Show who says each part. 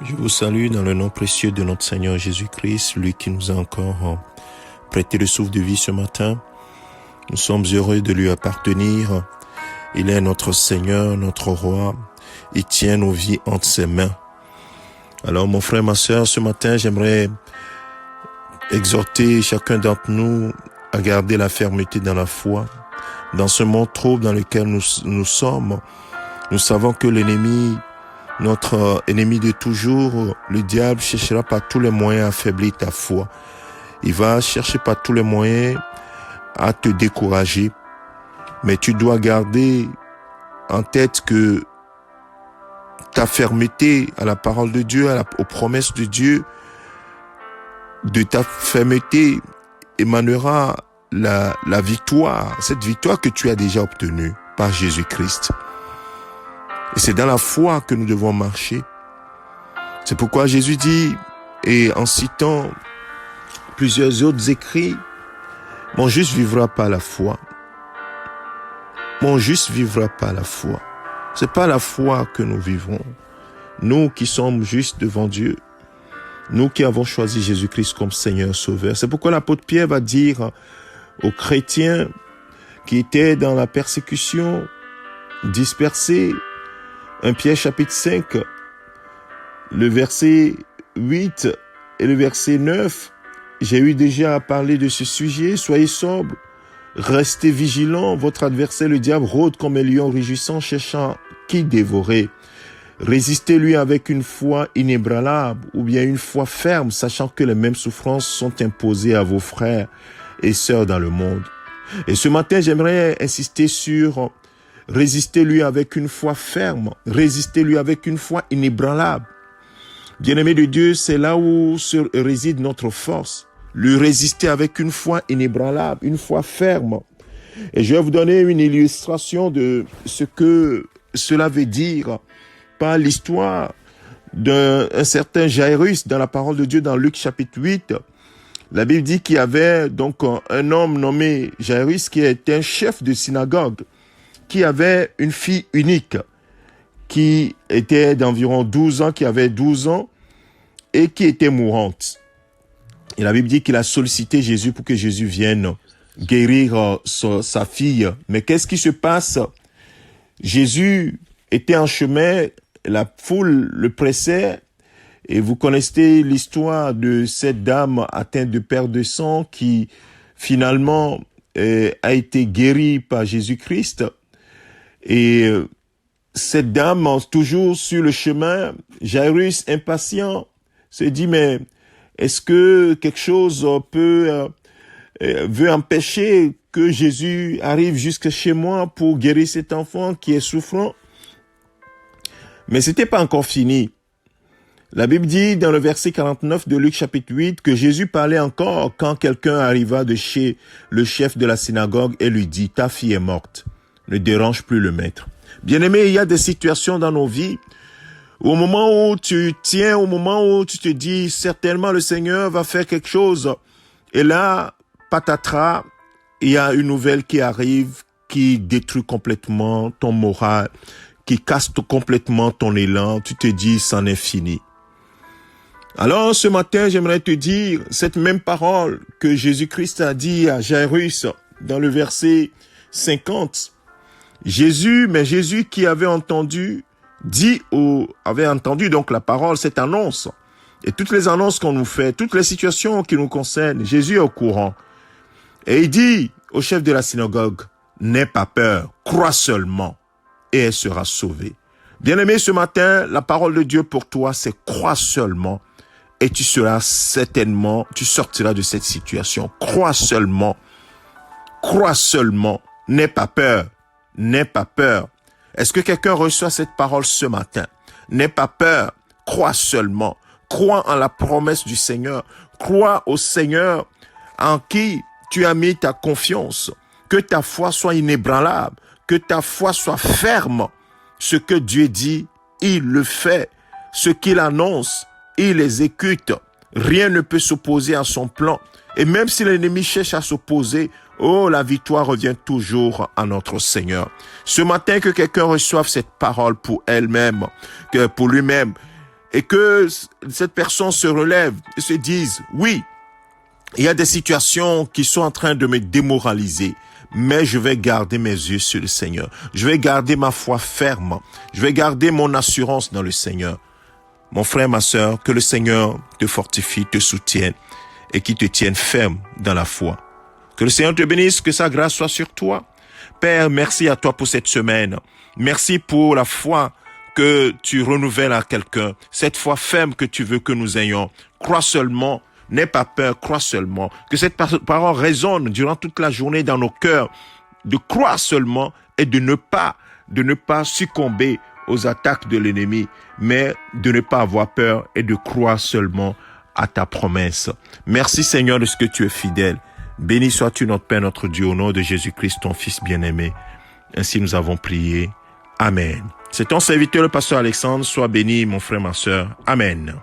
Speaker 1: Je vous salue dans le nom précieux de notre Seigneur Jésus-Christ, lui qui nous a encore prêté le souffle de vie ce matin. Nous sommes heureux de lui appartenir. Il est notre Seigneur, notre Roi. Il tient nos vies entre ses mains. Alors mon frère, ma sœur, ce matin, j'aimerais exhorter chacun d'entre nous à garder la fermeté dans la foi. Dans ce monde trouble dans lequel nous sommes, nous savons que l'ennemi, notre ennemi de toujours, le diable, cherchera par tous les moyens à affaiblir ta foi. Il va chercher par tous les moyens à te décourager. Mais tu dois garder en tête que ta fermeté à la parole de Dieu, aux promesses de Dieu, de ta fermeté émanera la victoire, cette victoire que tu as déjà obtenue par Jésus-Christ. Et c'est dans la foi que nous devons marcher. C'est pourquoi Jésus dit, et en citant plusieurs autres écrits, « Mon juste vivra par la foi. Mon juste vivra par la foi. » C'est pas la foi que nous vivrons. Nous qui sommes justes devant Dieu, nous qui avons choisi Jésus-Christ comme Seigneur Sauveur. C'est pourquoi l'apôtre Pierre va dire aux chrétiens qui étaient dans la persécution, dispersés, 1 Pierre chapitre 5, le verset 8 et le verset 9, j'ai eu déjà à parler de ce sujet. Soyez sobres, restez vigilants, votre adversaire le diable rôde comme un lion rugissant, cherchant qui dévorer. Résistez-lui avec une foi inébranlable ou bien une foi ferme, sachant que les mêmes souffrances sont imposées à vos frères et sœurs dans le monde. Et ce matin, j'aimerais insister sur résistez-lui avec une foi ferme, résistez-lui avec une foi inébranlable. Bien-aimé de Dieu, c'est là où réside notre force. Lui résister avec une foi inébranlable, une foi ferme. Et je vais vous donner une illustration de ce que cela veut dire par l'histoire d'un certain Jairus dans la parole de Dieu dans Luc chapitre 8. La Bible dit qu'il y avait donc un homme nommé Jairus qui était un chef de synagogue, qui avait une fille unique, qui était d'environ 12 ans, qui avait 12 ans, et qui était mourante. Et la Bible dit qu'il a sollicité Jésus pour que Jésus vienne guérir sa fille. Mais qu'est-ce qui se passe? Jésus était en chemin, la foule le pressait, et vous connaissez l'histoire de cette dame atteinte de perte de sang qui finalement a été guérie par Jésus-Christ. Et cette dame, toujours sur le chemin, Jairus, impatient, se dit, mais est-ce que quelque chose veut empêcher que Jésus arrive jusque chez moi pour guérir cet enfant qui est souffrant? Mais c'était pas encore fini. La Bible dit dans le verset 49 de Luc chapitre 8 que Jésus parlait encore quand quelqu'un arriva de chez le chef de la synagogue et lui dit, ta fille est morte, ne dérange plus le maître. Bien-aimé, il y a des situations dans nos vies où au moment où tu tiens, au moment où tu te dis certainement le Seigneur va faire quelque chose, et là, patatras, il y a une nouvelle qui arrive qui détruit complètement ton moral, qui casse complètement ton élan, tu te dis c'en est fini. Alors ce matin, j'aimerais te dire cette même parole que Jésus-Christ a dit à Jairus dans le verset 50. Jésus qui avait entendu donc la parole, cette annonce. Et toutes les annonces qu'on nous fait, toutes les situations qui nous concernent, Jésus est au courant. Et il dit au chef de la synagogue, n'aie pas peur, crois seulement et elle sera sauvée. Bien-aimé, ce matin, la parole de Dieu pour toi, c'est crois seulement et tu sortiras de cette situation. Crois seulement, n'aie pas peur. N'aie pas peur. Est-ce que quelqu'un reçoit cette parole ce matin? N'aie pas peur. Crois seulement. Crois en la promesse du Seigneur. Crois au Seigneur en qui tu as mis ta confiance. Que ta foi soit inébranlable. Que ta foi soit ferme. Ce que Dieu dit, il le fait. Ce qu'il annonce, il exécute. Rien ne peut s'opposer à son plan. Et même si l'ennemi cherche à s'opposer, oh, la victoire revient toujours à notre Seigneur. Ce matin, que quelqu'un reçoive cette parole pour elle-même, que pour lui-même, et que cette personne se relève et se dise, oui, il y a des situations qui sont en train de me démoraliser, mais je vais garder mes yeux sur le Seigneur. Je vais garder ma foi ferme. Je vais garder mon assurance dans le Seigneur. Mon frère, ma sœur, que le Seigneur te fortifie, te soutienne et qu'il te tienne ferme dans la foi. Que le Seigneur te bénisse, que sa grâce soit sur toi. Père, merci à toi pour cette semaine. Merci pour la foi que tu renouvelles à quelqu'un. Cette foi ferme que tu veux que nous ayons. Crois seulement, n'aie pas peur, crois seulement. Que cette parole résonne durant toute la journée dans nos cœurs. De croire seulement et de ne pas succomber aux attaques de l'ennemi, mais de ne pas avoir peur et de croire seulement à ta promesse. Merci Seigneur de ce que tu es fidèle. Béni sois-tu notre Père, notre Dieu, au nom de Jésus-Christ, ton Fils bien-aimé. Ainsi nous avons prié. Amen. C'est ton serviteur, le pasteur Alexandre. Sois béni, mon frère, ma sœur. Amen.